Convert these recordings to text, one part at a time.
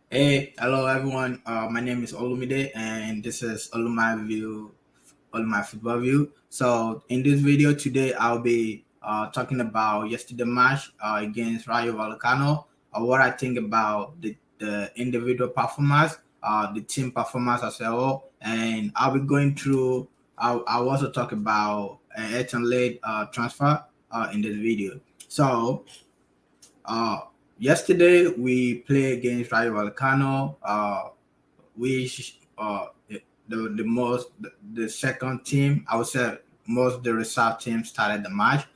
Hey, hello everyone. My name is Olumide, and this is Olumide Football View. So, in this video today, I'll be talking about yesterday match against Rayo Vallecano. What I think about the individual performance, the team performance as a whole, and I'll be going through. I'll also talk about Eton late transfer in this video. So, uh, yesterday we played against Rayo Vallecano, which the second team, I would say most of the reserve team started the match,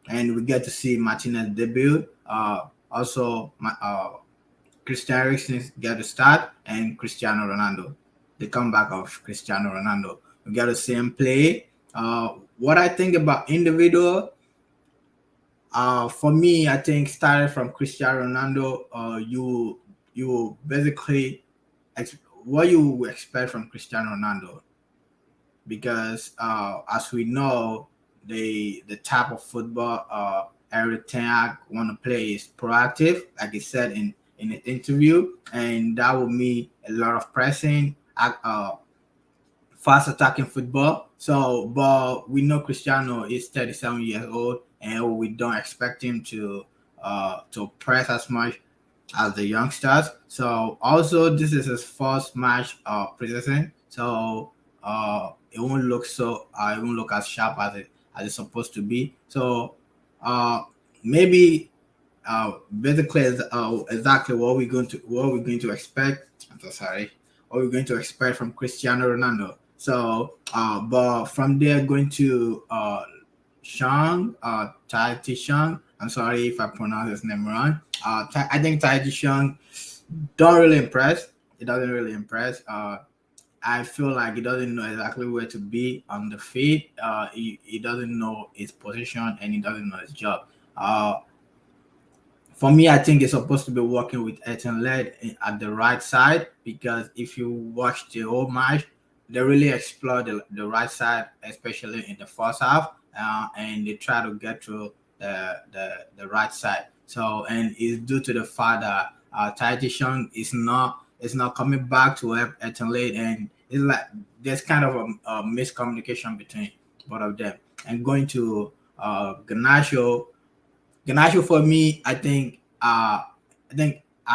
and we get to see Martinez debut. Christian Eriksen get to start, and Cristiano Ronaldo, the comeback of Cristiano Ronaldo. We get to see him play. What I think about individual, for me, I think starting from Cristiano Ronaldo, you basically what you expect from Cristiano Ronaldo, because as we know, the type of football Eric Ten Hag want to play is proactive, like he said in an interview, and that will mean a lot of pressing, fast attacking football. So, but we know Cristiano is 37 years old, and we don't expect him to press as much as the youngsters. So, also this is his first match preseason, so it won't look as sharp as it's supposed to be. So, maybe basically exactly what we're going to expect. I'm so sorry. What we're going to expect from Cristiano Ronaldo. So, but from there, going to Tai Shang. I'm sorry if I pronounce his name wrong. I think Tai Shang don't really impress. It doesn't really impress. I feel like he doesn't know exactly where to be on the field. He doesn't know his position, and he doesn't know his job. For me, I think he's supposed to be working with Ethan Led at the right side, because if you watch the whole match, they really explore the right side, especially in the first half, and they try to get through the right side. So, and it's due to the fact that Titus is not coming back to help Ethan Led, and it's like there's kind of a miscommunication between both of them. And going to Gernacho, for me, I think I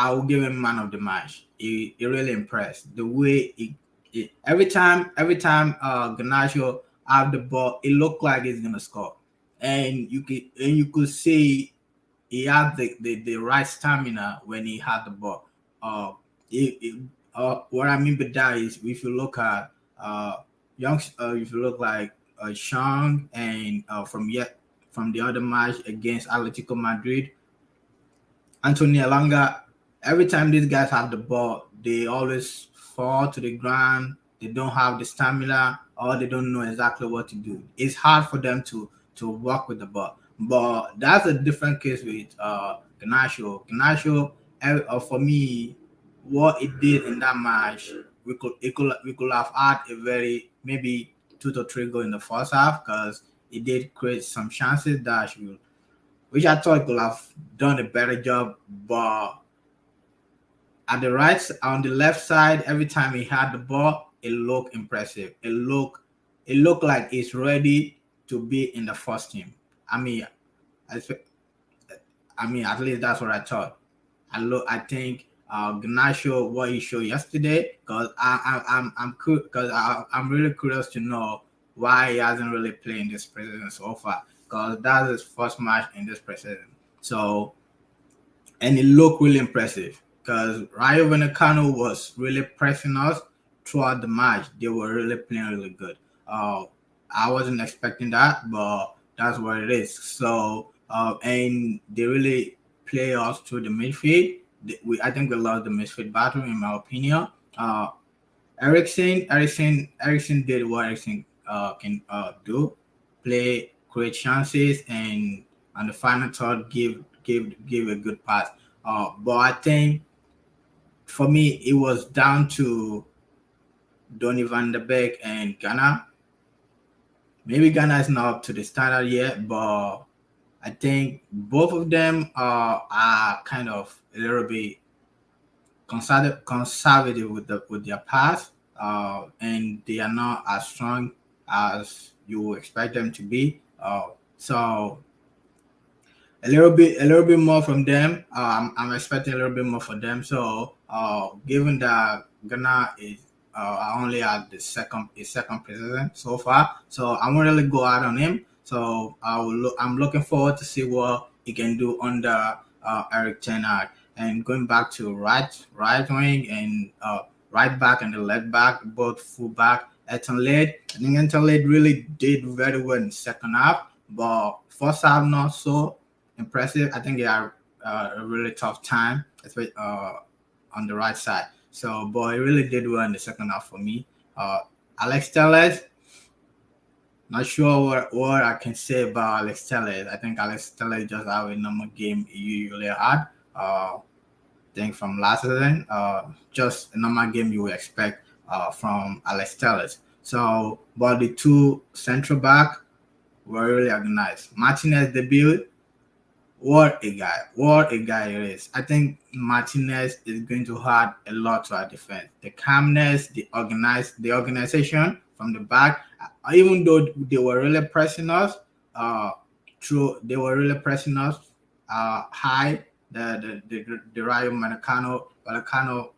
will give him man of the match. He really impressed the way every time Gernacho have the ball, it looked like he's gonna score, and you could see he had the right stamina when he had the ball. What I mean by that is, if you look at if you look like Sean, and from the other match against Atletico Madrid, Antonio Alanga, every time these guys have the ball, they always fall to the ground. They don't have the stamina, or they don't know exactly what to do. It's hard for them to work with the ball. But that's a different case with Gernacho. Gernacho, for me, what it did in that match, we could have had a very maybe 2 to 3 goal in the first half, because it did create some chances that should, which I thought could have done a better job. But on the left side, every time he had the ball, it looked impressive. It looked like he's ready to be in the first team. I mean, I, fe- I mean, at least that's what I thought. I think Gernacho, what he showed yesterday, because I'm really curious to know why he hasn't really played in this preseason so far, because that's his first match in this preseason. So, and it looked really impressive, because Rayo Vallecano was really pressing us throughout the match. They were really playing really good. Uh, I wasn't expecting that, but that's what it is. So, and they really play us through the midfield. I think we lost the midfield battle, in my opinion. Uh, Eriksen did what Eriksen can do: play, create chances, and on the final third, give a good pass. But I think for me, it was down to Donny van der Beek and Ghana. Maybe Ghana is not up to the standard yet, but I think both of them are kind of a little bit. conservative with their pass, and they are not as strong as you would expect them to be. So a little bit more from them. I'm expecting a little bit more from them. So, given that Ghana is only at the second president so far, so I won't really go out on him. So I'm looking forward to see what he can do under Eric Ten Hag. And going back to right wing and right back and the left back, both full back. Eton Lade, I think Eton Lade really did very well in the second half, but first half not so impressive. I think they are a really tough time, especially on the right side. So, but it really did well in the second half for me. Alex Telles, not sure what I can say about Alex Telles. I think Alex Telles just have a normal game he usually had. Think from last season, just a normal game you would expect from Alex Telles. So, but the two central back were really organized. Martinez debut. What a guy! What a guy it is. I think Martinez is going to add a lot to our defense. The calmness, the organization from the back. Even though they were really pressing us, uh, they were really pressing us high. The Rayo Vallecano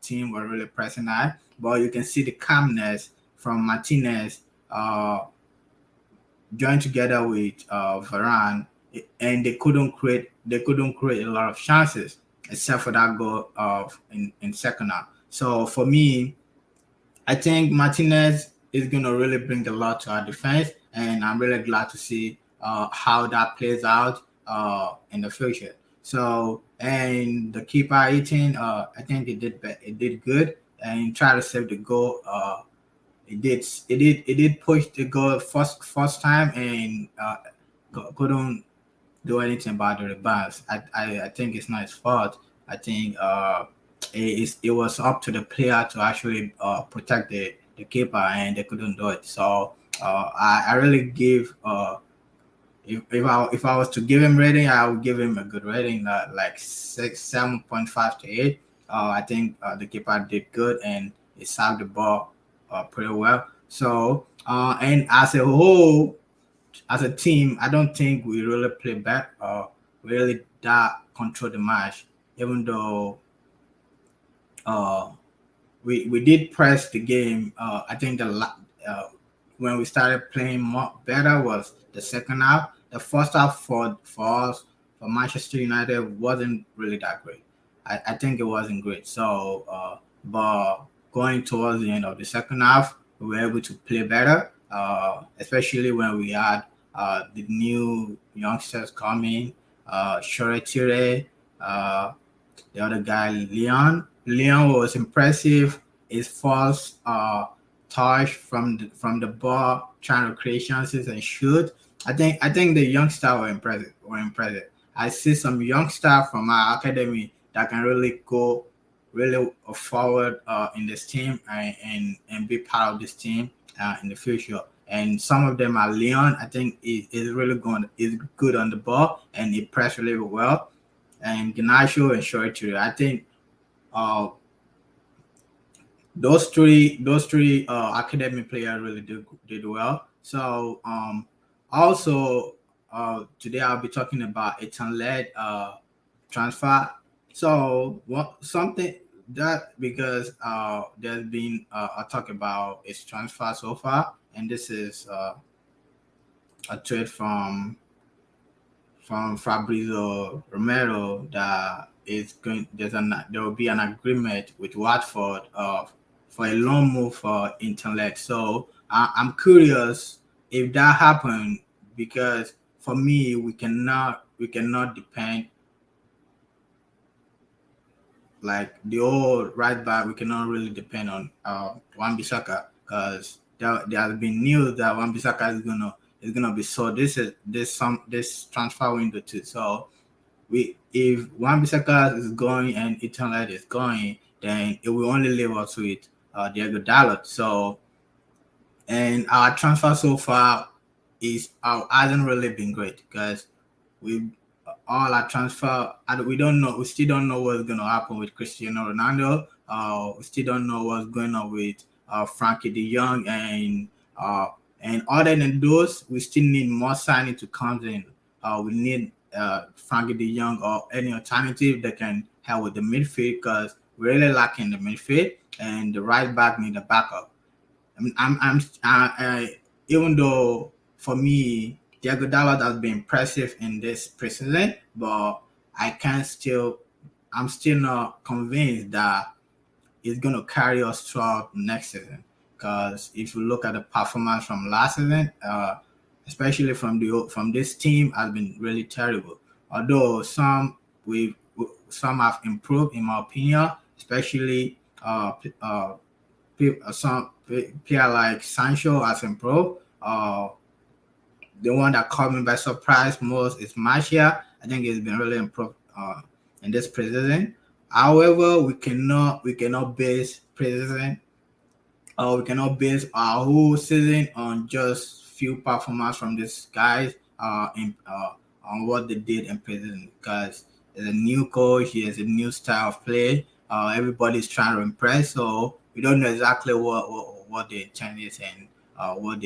team were really pressing high, but you can see the calmness from Martinez. Joined together with Varane, and they couldn't create a lot of chances except for that goal of in second half. So for me, I think Martinez is going to really bring a lot to our defense, and I'm really glad to see how that plays out in the future. So, and the keeper eating, I think it did good and try to save the goal. It did push the goal first time and couldn't do anything about the rebounds. I think it's not his fault. I think it was up to the player to actually protect the keeper, and they couldn't do it. So I really give if I was to give him rating, I would give him a good rating, like 7.5 to 8. I think the keeper did good and he served the ball pretty well. So and as a whole, as a team, I don't think we really play back really that control the match, even though uh, we did press the game. I think when we started playing more better was the second half. The first half for us for Manchester United wasn't really that great. I think it wasn't great. So, but going towards the end of the second half, we were able to play better, especially when we had the new youngsters coming, Shoretire, uh, the other guy, Leon. Leon was impressive. His first touch from the ball, trying to create chances and shoot. I think the youngster were impressive. I see some youngster from our academy that can really go really forward in this team and be part of this team in the future. And some of them are Leon. I think is really is good on the ball and he pressed really well. And Gernacho and Shoichi. I think uh, those three academy players really did well. So also today I'll be talking about a led transfer. So what something that because there's been a talk about its transfer so far, and this is a trade from Fabrizio Romero that is going there will be an agreement with Watford for a loan move for Internet. So I'm curious if that happened because for me we cannot depend like the old right back. We cannot really depend on Wan-Bissaka because there has been news that Wan-Bissaka is gonna be sold. This transfer window too. So we if Wan-Bissaka is going and Eternal is going, then it will only leave us with Diego Dalot. So and our transfer so far is hasn't really been great because we all our transfer. We don't know. We still don't know what's going to happen with Cristiano Ronaldo. We still don't know what's going on with Frankie De Jong uh, and other than those, we still need more signing to come in. We need Frankie De Jong or any alternative that can help with the midfield because we're really lacking the midfield and the right back need a backup. I mean, even though for me, Diego Dalot has been impressive in this preseason, but I can still, I'm still not convinced that it's going to carry us throughout next season. Because if you look at the performance from last season, especially from this team, has been really terrible. Although some have improved, in my opinion, especially some player like Sancho has improved. The one that caught me by surprise most is Martial. I think he's been really improved in this preseason. However, we cannot base preseason we cannot base our whole season on just few performance from these guys on what they did in preseason because there's a new coach, he has a new style of play. Everybody's trying to impress, so we don't know exactly what the intent is and what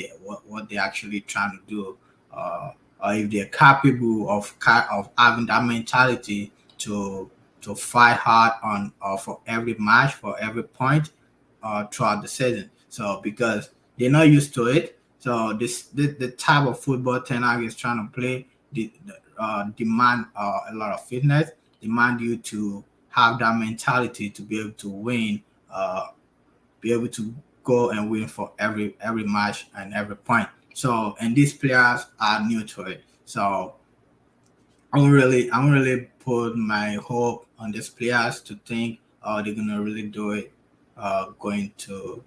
they actually trying to do. Or if they're capable of having that mentality to fight hard on for every match, for every point, throughout the season. So because they're not used to it, so the type of football Ten Hag is trying to play demand a lot of fitness, demand you to have that mentality to be able to win, be able to go and win for every match and every point. So and these players are new to it. So I don't really put my hope on these players to think they're gonna really do it going to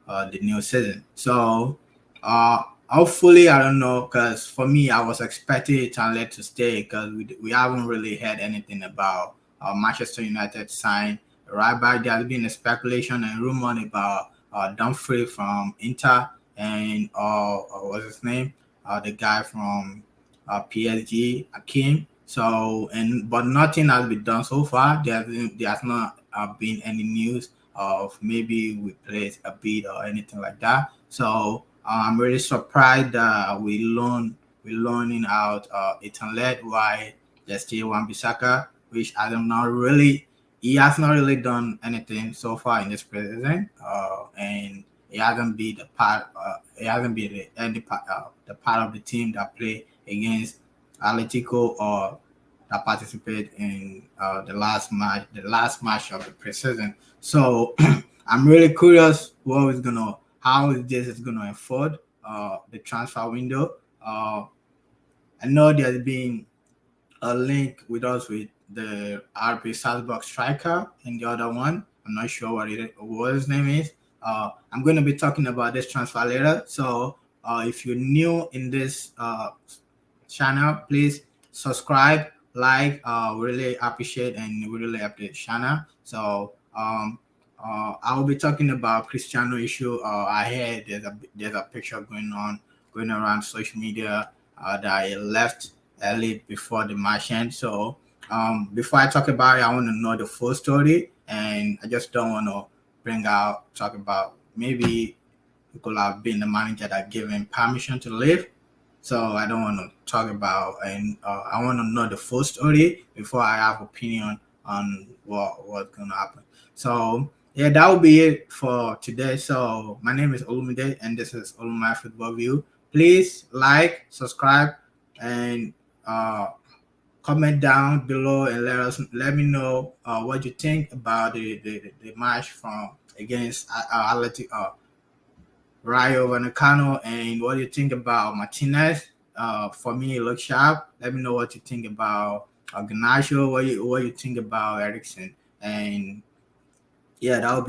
the new season. So hopefully, I don't know, because for me, I was expecting Italy to stay because we haven't really heard anything about Manchester United sign right back. There's been a speculation and rumor about Dumfries from Inter and what's his name, the guy from PSG, Akim. So and but nothing has been done so far. There's not been any news of maybe we place a bid or anything like that. So I'm really surprised that we're loaning out Ethan Led while there's still one Bisaka, which I don't know really. He has not really done anything so far in this preseason, and he hasn't been the part. He hasn't been the part of the team that play against Atletico or that participate in the last match of the preseason. So I'm really curious how this is gonna unfold the transfer window. I know there's been a link with us with the RP Salzburg striker and the other one. I'm not sure what his name is. I'm going to be talking about this transfer later. So if you're new in this channel, please subscribe, like. We really appreciate and we really update channel. So I will be talking about Cristiano issue. I heard there's a picture going around social media that he left early before the match end. So before I talk about it, I want to know the full story, and I just don't want to talk about maybe he could have been the manager that gave him permission to leave. So I don't want to talk about, and I want to know the full story before I have opinion on what's gonna happen. So yeah, that will be it for today. So my name is Olumide, and this is Olumide Football View. Please like, subscribe, and comment down below and let me know what you think about the match from against Athletic Rayo Vallecano, and what you think about Martinez. For me, it looks sharp. Let me know what you think about Gernacho, what you think about Eriksen, and yeah, that'll be